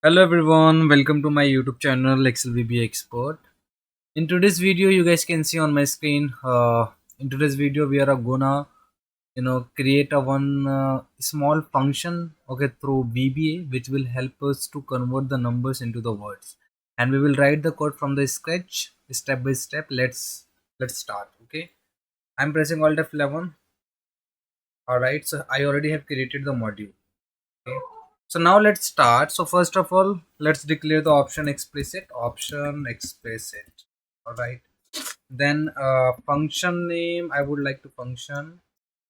Hello everyone, welcome to my YouTube channel ExcelVBA Expert. In today's video, you guys can see on my screen. In today's video, we are gonna create a one small function, okay, through VBA, which will help us to convert the numbers into the words. And we will write the code from the sketch step by step. Let's start. Okay, I'm pressing Alt F11. All right, so I already have created the module. Okay, so now let's start. So first of all, let's declare the option explicit. All right, then function name I would like to function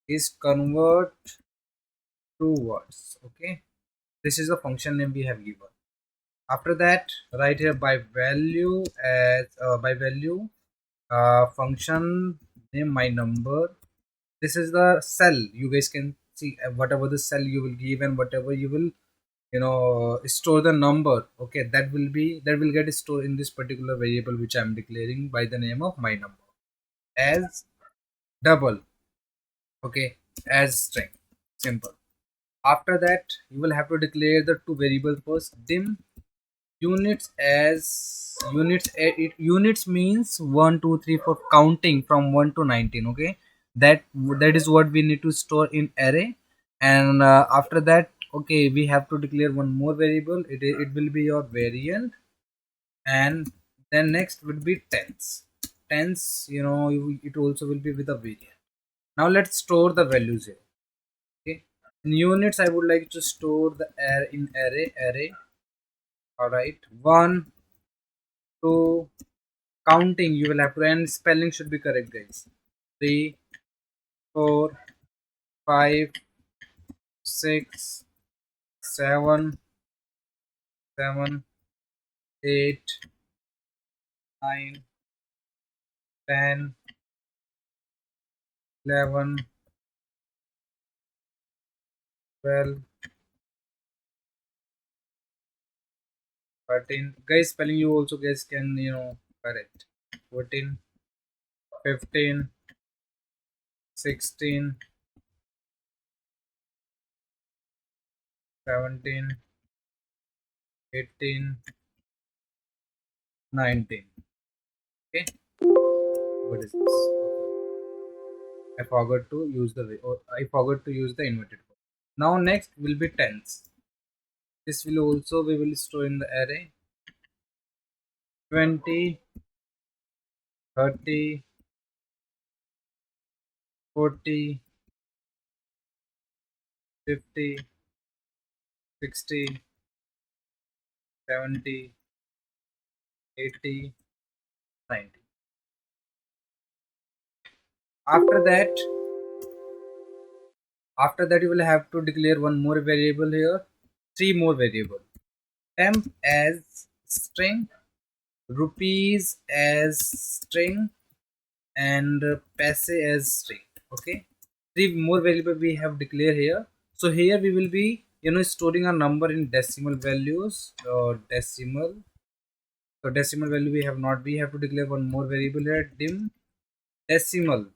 is convert to words. Okay, this is the function name we have given. After that, right here by value function name my number. This is the cell. You guys can see whatever the cell you will give and whatever you will store the number, okay, that will get stored in this particular variable which I'm declaring by the name of my number as double, okay, as string. Simple. After that, you will have to declare the two variables first. Dim units as units means 1 2 3 4 counting from 1 to 19. Okay, that is what we need to store in array. And after that, okay, we have to declare one more variable. It will be your variant. And then next will be tens, it also will be with a variant. Now let's store the values here. Okay, in units I would like to store the array. All right, 1 2 counting you will have to, and spelling should be correct, guys. 3 4 5 6 7 7 8 9 10 11 12 13. Guys, spelling you also guys can correct. 14 15 16 17 18 19. Okay, what is this? I forgot to use the inverted comma. Now next will be tens. This will also we will store in the array. 20 30 40 50 60 70 80 90. After that, you will have to declare one more variable here. Three more variable. Temp as string, rupees as string, and passe as string. Okay, three more variable we have declared here. So here we will be storing a number in decimal values or decimal. So decimal value we have not. We have to declare one more variable here. Dim decimal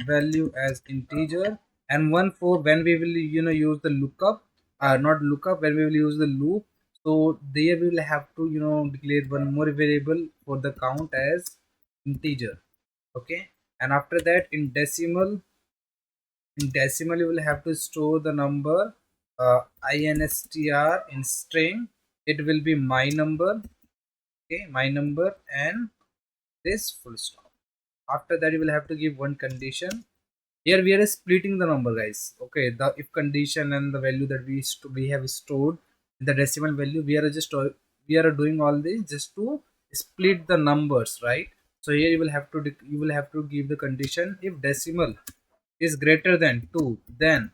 value as integer, and one for when we will use the lookup, not lookup, when we will use the loop. So there we will have to declare one more variable for the count as integer. Okay, and after that, in decimal you will have to store the number instr in string. It will be my number. Okay, my number, and this full stop. After that, you will have to give one condition. Here we are splitting the number, guys. Okay, the if condition and the value that we have stored in the decimal value, we are doing all this just to split the numbers, right? So here you will have to give the condition. If decimal is greater than 2, then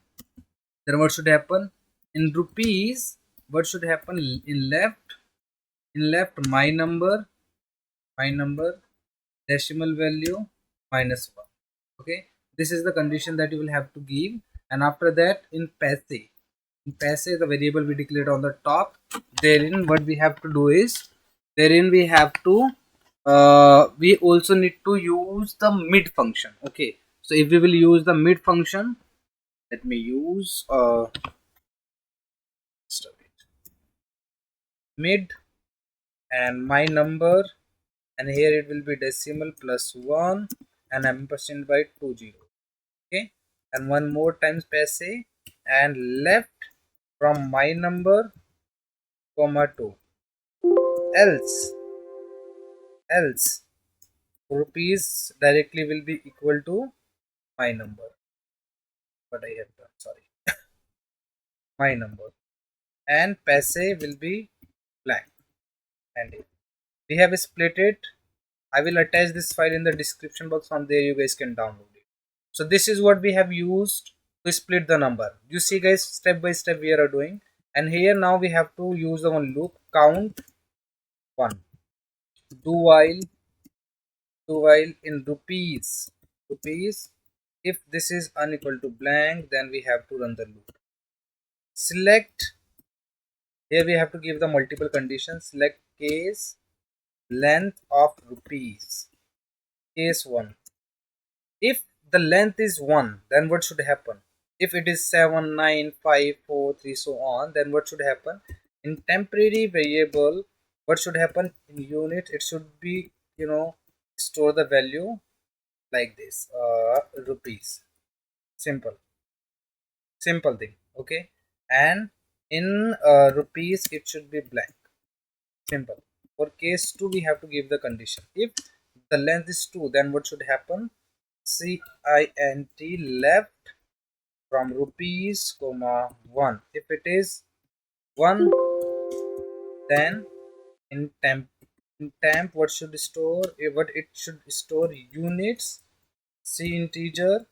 what should happen in rupees? What should happen in left? My number decimal value minus 1. Okay, this is the condition that you will have to give. And after that, in passe the variable we declared on the top, therein what we have to do is, therein we have to we also need to use the mid function. Okay, so if we will use the mid function, let me use mid, and my number, and here it will be decimal plus 1 and ampersand by 20. Okay, and one more times passe, and left from my number comma 2, else else rupees directly will be equal to my number, what I have done, sorry, my number, and passe will be blank. And we have split it. I will attach this file in the description box. From there you guys can download it. So this is what we have used to split the number. You see guys, step by step we are doing. And here now we have to use the one loop, count 1, do while in rupees. If this is unequal to blank, then we have to run the loop. Select, here we have to give the multiple conditions. Select case length of rupees, case 1. If the length is 1, then what should happen? If it is 7, 9, 5, 4, 3, so on, then what should happen? In temporary variable, what should happen? In unit, it should be, store the value like this, rupees. Simple thing, okay? And in rupees, it should be blank. Simple. For case 2, we have to give the condition. If the length is 2, then what should happen? Cint left from rupees comma 1. If it is 1, then in temp what should store, what it should store, units, c integer,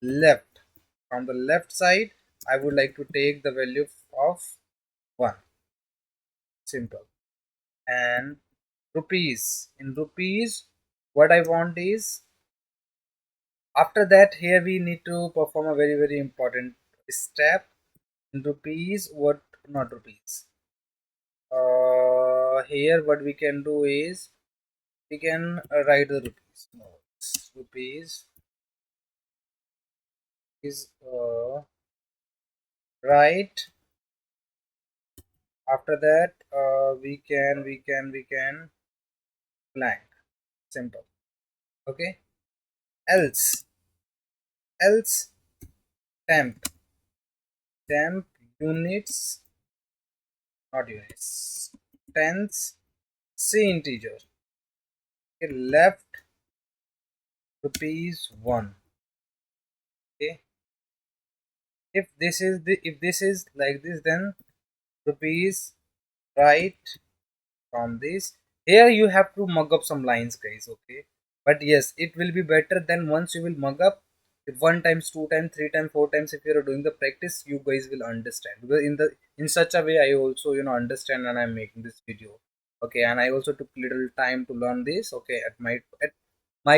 left. From the left side I would like to take the value of 1. Simple. And rupees, in rupees what I want is, after that here we need to perform a very important step. In rupees, what, not rupees, here what we can do is we can write the rupees. No, rupees is right. After that we can blank. Simple. Okay. Else temp units, not units, tenths, c integer. Okay, left rupees 1. Okay, if this is like this, then rupees right from this. Here you have to mug up some lines guys, okay? But yes, it will be better than once you will mug up, if 1 times, 2 times, 3 times, 4 times, if you are doing the practice, you guys will understand, because in such a way I also understand, and I'm making this video. Okay, and I also took little time to learn this, okay, at my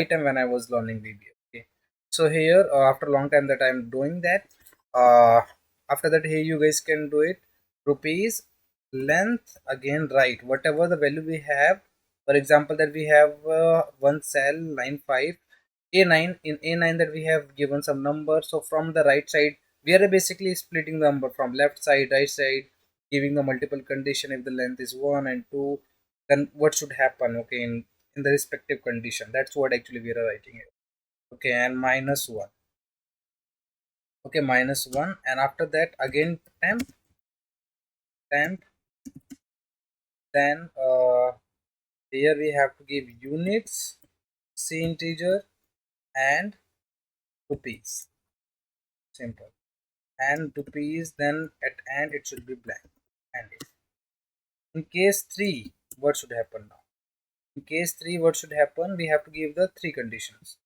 time when I was learning VBA. Okay, so here after a long time that I'm doing that, uh after that here you guys can do it. Rupees length, again write whatever the value we have. For example, that we have one cell line 5, a9. In a9 that we have given some number, so from the right side we are basically splitting the number from left side, right side, giving the multiple condition. If the length is 1 and 2, then what should happen, okay, in the respective condition. That's what actually we are writing here. Okay, and minus 1. Okay, minus 1, and after that again temp, then here we have to give units, c integer, and rupees. Simple. And rupees, then at end it should be blank. And in case 3, what should happen now? In case 3, what should happen? We have to give the 3 conditions.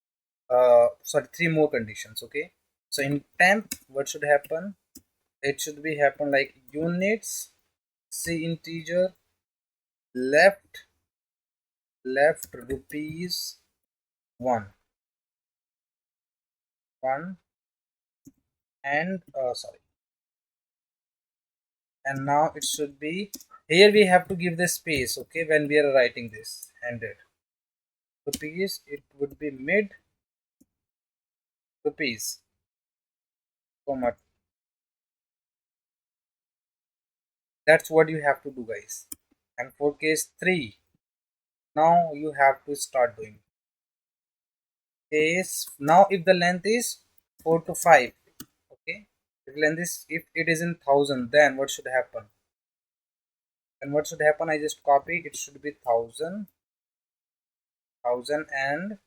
Sorry, 3 more conditions. Okay. So in temp, what should happen? It should be happen like units, c integer, left rupees 1, and sorry, and now it should be, here we have to give the space, okay, when we are writing this 100 rupees, it would be mid rupees comma. That's what you have to do guys. And for case 3, now you have to start doing case. Now if the length is 4 to 5, okay, if it is in 1000, then what should happen? And what should happen, I just copy, it should be 1000, and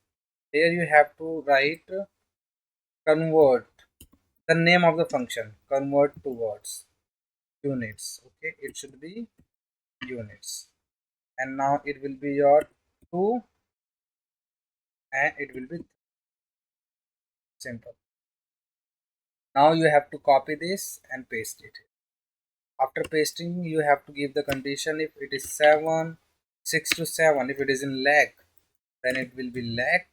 here you have to write convert the name of the function, convert towards units. Okay, it should be units, and now it will be your 2, and it will be simple. Now you have to copy this and paste it. After pasting, you have to give the condition. If it is 7, 6 to 7, if it is in lakh, then it will be lakh.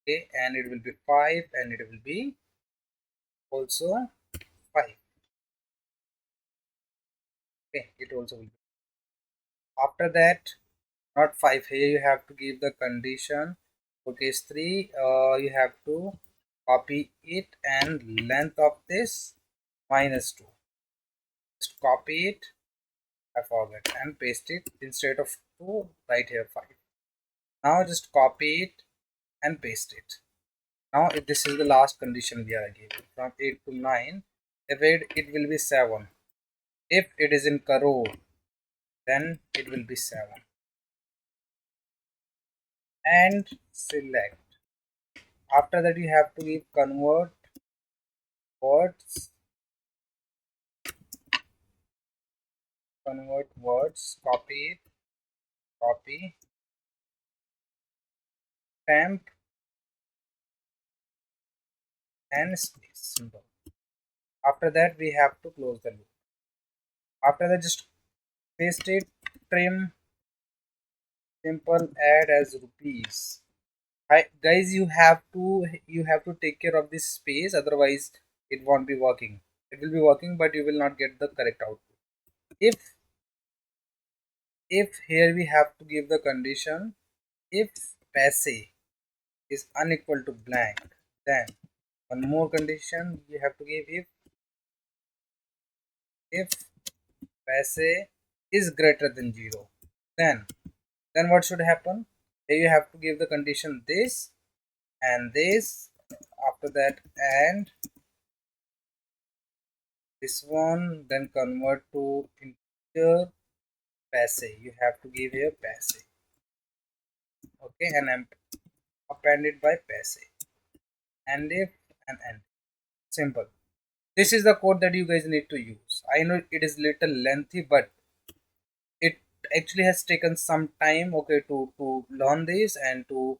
Okay, and it will be 5, and it will be also 5. Okay, it also will be. After that, not 5, here you have to give the condition. For case 3, you have to copy it, and length of this -2. Just copy it, I forgot, and paste it. Instead of 2, right here 5. Now just copy it and paste it. Now if this is the last condition we are giving, from 8 to 9, if it will be 7. If it is in crore, then it will be 7. And select. After that you have to give words convert words, copy it, copy, temp, and space. Simple. After that we have to close the loop. After that, just paste it, trim, simple, add as rupees. Guys, you have to take care of this space, otherwise it won't be working. It will be working, but you will not get the correct output. If here we have to give the condition, if passe is unequal to blank, then one more condition you have to give, if passe is greater than 0, then what should happen? Here you have to give the condition this and this. After that, and this one, then convert to integer passe. You have to give here passe. Okay, and append it by passe. And if and end. Simple. This is the code that you guys need to use. I know it is little lengthy, but it actually has taken some time, okay, to learn this and to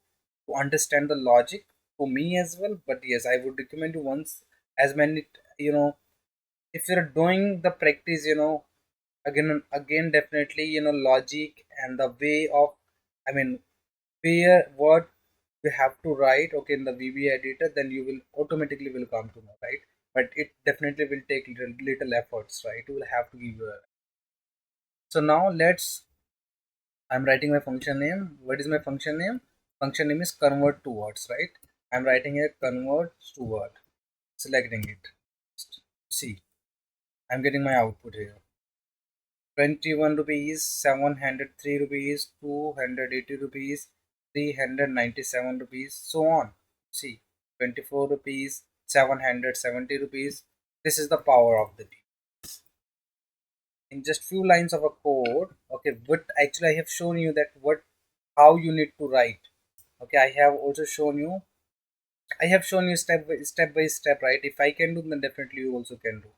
understand the logic for me as well. But yes, I would recommend you once, as many, if you're doing the practice, again and again, definitely, logic and the way of, I mean, where what you have to write, okay, in the VBA editor, then you will automatically will come to know, right? But it definitely will take little efforts, right? You will have to give you so now I'm writing my function name. What is my function name? Function name is convert to words, right? I'm writing here convert to word, selecting it. See, I'm getting my output here. 21 rupees, 703 rupees, 280 rupees, 397 rupees, so on. See, 24 rupees, 770 rupees. This is the power of the V. In just few lines of a code, okay, but actually I have shown you that how you need to write. Okay, I have shown you step by step, right? If I can do, then definitely you also can do.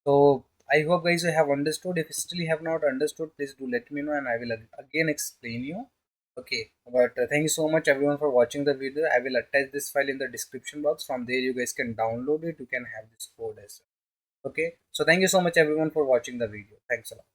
So I hope guys you have understood. If you still have not understood, please do let me know, and I will again explain you. Okay, but thank you so much everyone for watching the video. I will attach this file in the description box. From there you guys can download it. You can have this code as well. Okay, so thank you so much everyone for watching the video. Thanks a lot.